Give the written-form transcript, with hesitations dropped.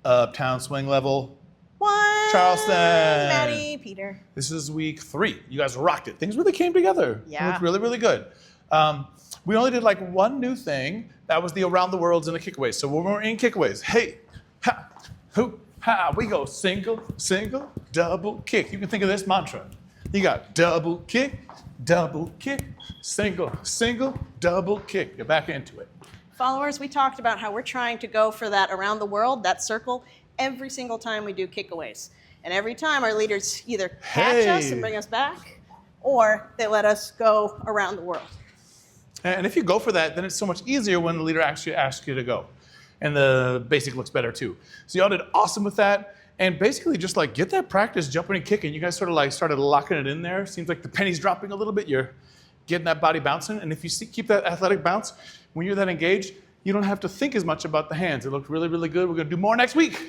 Uptown Swing level. One. Charleston. Maddie, Peter. This is week 3. You guys rocked it. Things really came together. Yeah. It looked really, really good. We only did like one new thing. That was the around the worlds and the kickaways. So when we're in kickaways, hey, ha, hoop, ha, we go single, single, double kick. You can think of this mantra. You got double kick, single, single, double kick. You're back into it. Followers, we talked about how we're trying to go for that around the world, that circle, every single time we do kickaways. And every time our leaders either catch us and bring us back, or they let us go around the world. And if you go for that, then it's so much easier when the leader actually asks you to go. And the basic looks better too. So y'all did awesome with that. And basically just like get that practice jumping and kicking. You guys sort of like started locking it in there. Seems like the penny's dropping a little bit. You're getting that body bouncing. And if you keep that athletic bounce, when you're that engaged, you don't have to think as much about the hands. It looked really, really good. We're going to do more next week.